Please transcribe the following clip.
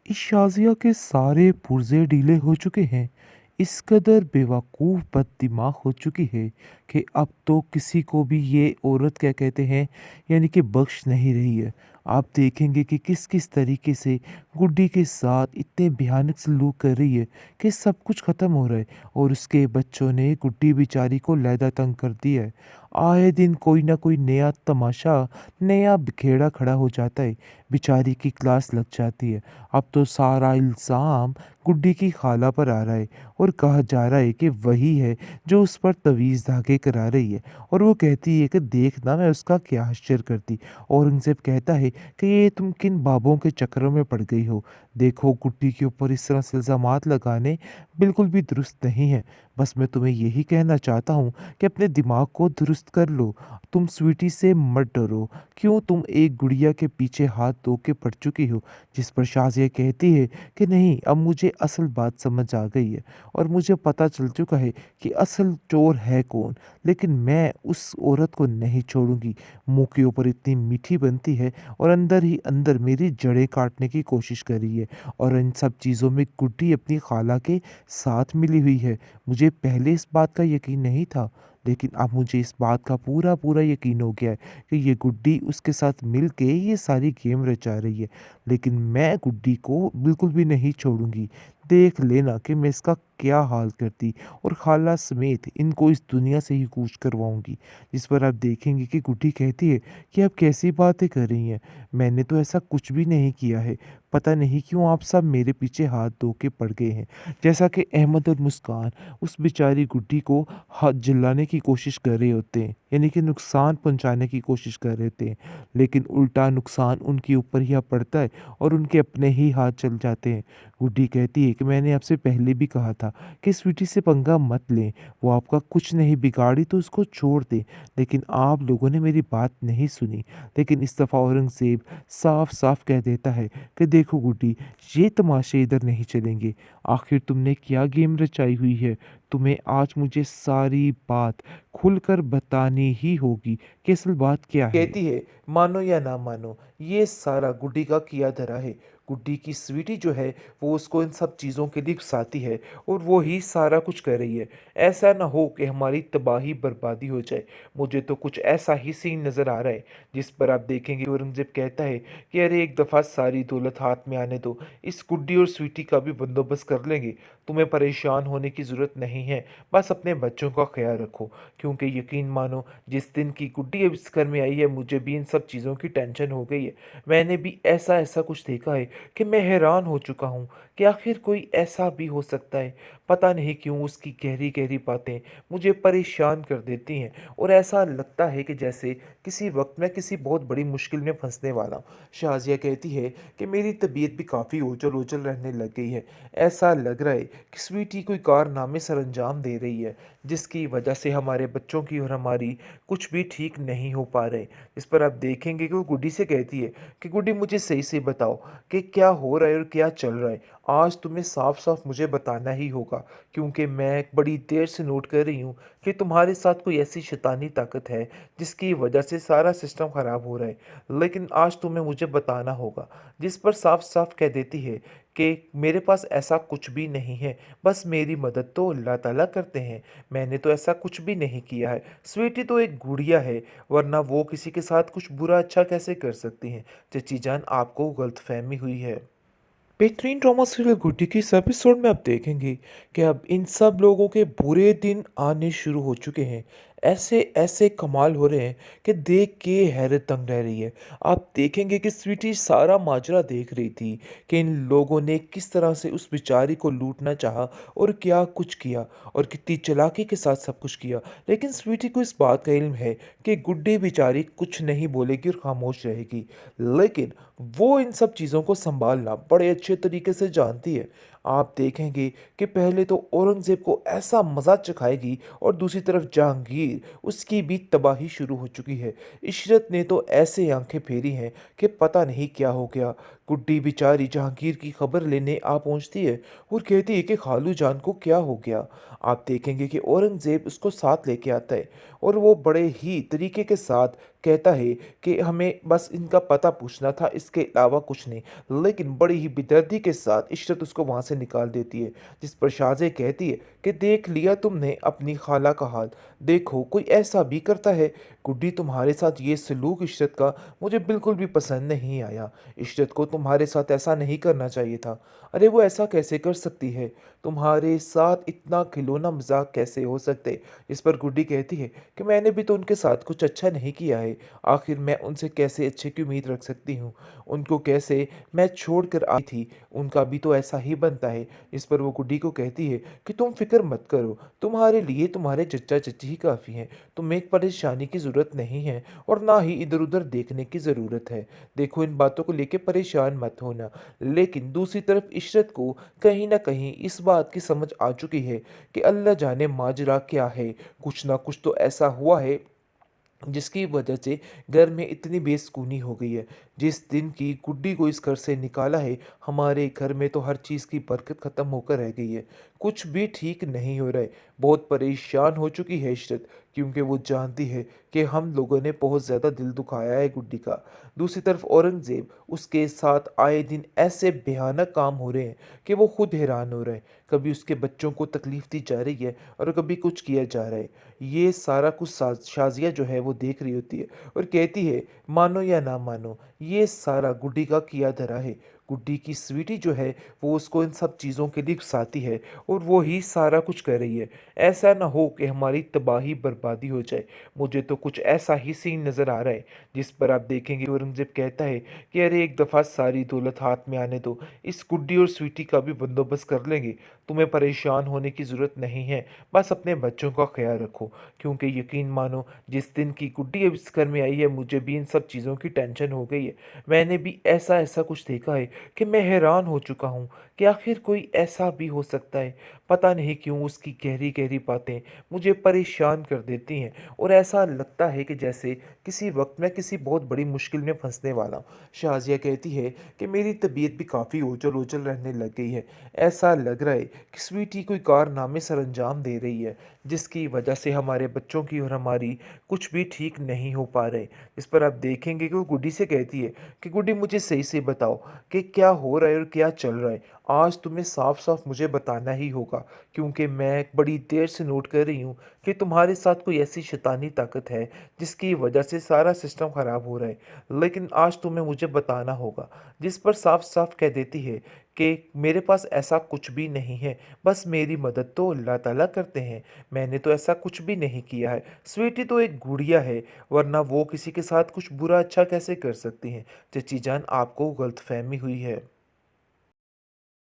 इस शाज़िया के सारे पुर्ज़े ढीले हो चुके हैं। इस कदर बेवकूफ़ बददिमाग हो चुकी है कि अब तो किसी को भी ये औरत क्या कहते हैं यानी कि बख्श नहीं रही है। आप देखेंगे कि किस-किस तरीके से गुड्डी के साथ इतने भयानक सलूक कर रही है कि सब कुछ ख़त्म हो रहा है और उसके बच्चों ने गुड्डी बेचारी को लैदा तंग कर दिया है। आए दिन कोई ना कोई नया तमाशा, नया बिखेड़ा खड़ा हो जाता है। बेचारी की क्लास लग जाती है। अब तो सारा इल्ज़ाम गुड्डी की खाला पर आ रहा है और कहा जा रहा है कि वही है जो उस पर तवीज़ धागे करा रही है और वो कहती है कि देखना मैं उसका क्या हश्र करती। औरंगज़ेब कहता है कि ये तुम किन बाबों के चक्करों में पड़ गई हो। देखो गुड्डी के ऊपर इस तरह से इल्ज़ामात लगाने बिल्कुल भी दुरुस्त नहीं है। बस मैं तुम्हें यही कहना चाहता हूँ कि अपने दिमाग को दुरुस्त कर लो। तुम स्वीटी से मत डरो। क्यों तुम एक गुड़िया के पीछे हाथ धो के पड़ चुकी हो। जिस पर शाज़िया कहती है कि नहीं, अब मुझे असल बात समझ आ गई है और मुझे पता चल चुका है कि असल चोर है कौन। लेकिन मैं उस औरत को नहीं छोड़ूंगी। मुंह के ऊपर इतनी मीठी बनती है और अंदर ही अंदर मेरी जड़ें काटने की कोशिश कर रही है। और इन सब चीज़ों में गुड्डी अपनी खाला के साथ मिली हुई है। मुझे पहले इस बात का यकीन नहीं था, लेकिन अब मुझे इस बात का पूरा पूरा यकीन हो गया है कि ये गुड्डी उसके साथ मिल के ये सारी गेम रचा रही है। लेकिन मैं गुड्डी को बिल्कुल भी नहीं छोड़ूंगी। देख लेना कि मैं इसका क्या हाल करती और खाला समेत इनको इस दुनिया से ही कूच करवाऊंगी। जिस पर आप देखेंगे कि गुड्डी कहती है कि आप कैसी बातें कर रही हैं। मैंने तो ऐसा कुछ भी नहीं किया है। पता नहीं क्यों आप सब मेरे पीछे हाथ धो के पड़ गए हैं। जैसा कि अहमद और मुस्कान उस बेचारी गुड्डी को हाथ जलाने की कोशिश कर रहे होते हैं, यानी कि नुकसान पहुंचाने की कोशिश कर रहे होते हैं। लेकिन उल्टा नुकसान उनके ऊपर ही आ पड़ता है और उनके अपने ही हाथ चल जाते हैं। गुड्डी कहती है कि मैंने आपसे पहले भी कहा था कि स्वीटी से पंगा मत लें। वो आपका कुछ नहीं बिगाड़ी तो उसको छोड़ दें। लेकिन आप लोगों ने मेरी बात नहीं सुनी। लेकिन इस दफ़ा औरंगज़ेब साफ साफ कह देता है कि देखो गुड्डी, ये तमाशे इधर नहीं चलेंगे। आखिर तुमने क्या गेम रचाई हुई है। तुम्हें आज मुझे सारी बात खुलकर बतानी ही होगी कि असल बात क्या है। कहती है मानो या ना मानो, ये सारा गुड्डी का किया धरा है। गुड्डी की स्वीटी जो है वो उसको इन सब चीज़ों के लिए उकसाती है और वो ही सारा कुछ कर रही है। ऐसा ना हो कि हमारी तबाही बर्बादी हो जाए। मुझे तो कुछ ऐसा ही सीन नज़र आ रहा है। जिस पर आप देखेंगे औरंगजेब कहता है कि अरे एक दफ़ा सारी दौलत हाथ में आने दो, इस गुड्डी और स्वीटी का भी बंदोबस्त कर लेंगे। तुम्हें परेशान होने की ज़रूरत नहीं है। बस अपने बच्चों का ख्याल रखो। क्योंकि यकीन मानो, जिस दिन की गुड्डी अब इस घर में आई है मुझे भी इन सब चीज़ों की टेंशन हो गई है। मैंने भी ऐसा ऐसा कुछ देखा है कि मैं हैरान हो चुका हूँ कि आखिर कोई ऐसा भी हो सकता है। पता नहीं क्यों उसकी गहरी गहरी बातें मुझे परेशान कर देती हैं और ऐसा लगता है कि जैसे किसी वक्त मैं किसी बहुत बड़ी मुश्किल में फंसने वाला हूँ। शाजिया कहती है कि मेरी तबीयत भी काफ़ी ओझल ओझल रहने लग गई है। ऐसा लग रहा है कि स्वीटी कोई कारनामे सर अंजाम दे रही है जिसकी वजह से हमारे बच्चों की और हमारी कुछ भी ठीक नहीं हो पा रहे। इस पर आप देखेंगे कि वो गुड्डी से कहती है कि गुड्डी मुझे सही से बताओ कि क्या हो रहा है और क्या चल रहा है। आज तुम्हें साफ साफ मुझे बताना ही होगा, क्योंकि मैं बड़ी देर से नोट कर रही हूँ कि तुम्हारे साथ कोई ऐसी शैतानी ताकत है जिसकी वजह से सारा सिस्टम ख़राब हो रहा है। लेकिन आज तुम्हें मुझे बताना होगा। जिस पर साफ साफ कह देती है कि मेरे पास ऐसा कुछ भी नहीं है, बस मेरी मदद तो अल्लाह ताला करते हैं। मैंने तो ऐसा कुछ भी नहीं किया है। स्वीटी तो एक गुड़िया है, वरना वो किसी के साथ कुछ बुरा अच्छा कैसे कर सकती हैं। चची जान, आपको गलतफहमी हुई है। बेहतरीन ड्रामा सीरियल गुड्डी के इस एपिसोड में आप देखेंगे कि अब इन सब लोगों के बुरे दिन आने शुरू हो चुके हैं। ऐसे ऐसे कमाल हो रहे हैं कि देख के हैरत दंग रह रही है। आप देखेंगे कि स्वीटी सारा माजरा देख रही थी कि इन लोगों ने किस तरह से उस बेचारी को लूटना चाहा और क्या कुछ किया और कितनी चालाकी के साथ सब कुछ किया। लेकिन स्वीटी को इस बात का इल्म है कि गुड्डी बेचारी कुछ नहीं बोलेगी और खामोश रहेगी। लेकिन वो इन सब चीज़ों को संभालना बड़े अच्छे तरीके से जानती है। आप देखेंगे कि पहले तो औरंगज़ेब को ऐसा मज़ा चखाएगी और दूसरी तरफ जहांगीर, उसकी भी तबाही शुरू हो चुकी है। इशरत ने तो ऐसे आंखें फेरी हैं कि पता नहीं क्या हो गया। गुड्डी बेचारी जहांगीर की खबर लेने आ पहुंचती है और कहती है कि खालू जान को क्या हो गया। आप देखेंगे कि औरंगजेब उसको साथ लेके आता है और वो बड़े ही तरीके के साथ कहता है कि हमें बस इनका पता पूछना था, इसके अलावा कुछ नहीं। लेकिन बड़ी ही बेदर्दी के साथ इशरत उसको वहां से निकाल देती है, जिस पर शाहजे कहती है कि देख लिया तुमने अपनी खाला का हाल, देखो कोई ऐसा भी करता है। गुड्डी, तुम्हारे साथ ये सलूक इशरत का मुझे बिल्कुल भी पसंद नहीं आया। इशरत को तुम्हारे साथ ऐसा नहीं करना चाहिए था। अरे वो ऐसा कैसे कर सकती है, तुम्हारे साथ इतना खिलौना मजाक कैसे हो सकते। इस पर गुड्डी कहती है कि मैंने भी तो उनके साथ कुछ अच्छा नहीं किया है, आखिर मैं उनसे कैसे अच्छे की उम्मीद रख सकती हूँ। उनको कैसे मैं छोड़ कर आई थी, उनका भी तो ऐसा ही बनता है। इस पर वो गुड्डी को कहती है कि तुम फिक्र मत करो, तुम्हारे लिए तुम्हारे चचा चची ही काफ़ी हैं, तुम्हें एक परेशानी की ज़रूरत नहीं है और ना ही इधर उधर देखने की ज़रूरत है। देखो इन बातों को लेकर परेशान मत होना। लेकिन दूसरी तरफ इशरत को कहीं ना कहीं इस बात की समझ आ चुकी है कि अल्लाह जाने माजरा क्या है, कुछ ना कुछ तो ऐसा हुआ है जिसकी वजह से घर में इतनी बेसुकूनी हो गई है। जिस दिन की गुड्डी को इस घर से निकाला है, हमारे घर में तो हर चीज़ की बरकत ख़त्म होकर रह गई है। कुछ भी ठीक नहीं हो रहा है। बहुत परेशान हो चुकी है इशरत, क्योंकि वो जानती है कि हम लोगों ने बहुत ज़्यादा दिल दुखाया है गुड्डी का। दूसरी तरफ औरंगज़ेब, उसके साथ आए दिन ऐसे भयानक काम हो रहे हैं कि वो खुद हैरान हो रहे हैं। कभी उसके बच्चों को तकलीफ़ दी जा रही है और कभी कुछ किया जा रहा है। ये सारा कुछ शाज़िया जो है वो देख रही होती है और कहती है, मानो या ना मानो, ये सारा गुड्डी का किया धरा है। गुड्डी की स्वीटी जो है वो उसको इन सब चीज़ों के लिए उकसाती है और वो ही सारा कुछ कर रही है। ऐसा ना हो कि हमारी तबाही बर्बादी हो जाए। मुझे तो कुछ ऐसा ही सीन नज़र आ रहा है, जिस पर आप देखेंगे औरंगजेब कहता है कि अरे एक दफ़ा सारी दौलत हाथ में आने दो, इस गुड्डी और स्वीटी का भी बंदोबस्त कर लेंगे। तुम्हें परेशान होने की ज़रूरत नहीं है, बस अपने बच्चों का ख्याल रखो। क्योंकि यकीन मानो, जिस दिन की गुड्डी अब इस घर में आई है, मुझे भी इन सब चीज़ों की टेंशन हो गई है। मैंने भी ऐसा ऐसा कुछ देखा है कि मैं हैरान हो चुका हूँ कि आखिर कोई ऐसा भी हो सकता है। पता नहीं क्यों उसकी गहरी गहरी बातें मुझे परेशान कर देती हैं और ऐसा लगता है कि जैसे किसी वक्त मैं किसी बहुत बड़ी मुश्किल में फंसने वाला हूँ। शाजिया कहती है कि मेरी तबीयत भी काफ़ी ओझल ओझल रहने लग गई है। ऐसा लग रहा है कि स्वीटी कोई कारनामे सर अंजाम दे रही है, जिसकी वजह से हमारे बच्चों की और हमारी कुछ भी ठीक नहीं हो पा रहे। इस पर आप देखेंगे कि वो गुड्डी से कहती है कि गुड्डी, मुझे सही से बताओ कि क्या हो रहा है और क्या चल रहा है। आज तुम्हें साफ साफ मुझे बताना ही होगा, क्योंकि मैं बड़ी देर से नोट कर रही हूँ कि तुम्हारे साथ कोई ऐसी शैतानी ताकत है जिसकी वजह से सारा सिस्टम ख़राब हो रहा है। लेकिन आज तुम्हें मुझे बताना होगा। जिस पर साफ साफ कह देती है कि मेरे पास ऐसा कुछ भी नहीं है, बस मेरी मदद तो अल्लाह ताला करते हैं, मैंने तो ऐसा कुछ भी नहीं किया है। स्वीटी तो एक गुड़िया है, वरना वो किसी के साथ कुछ बुरा अच्छा कैसे कर सकती हैं। चची जान, आपको गलतफहमी हुई है।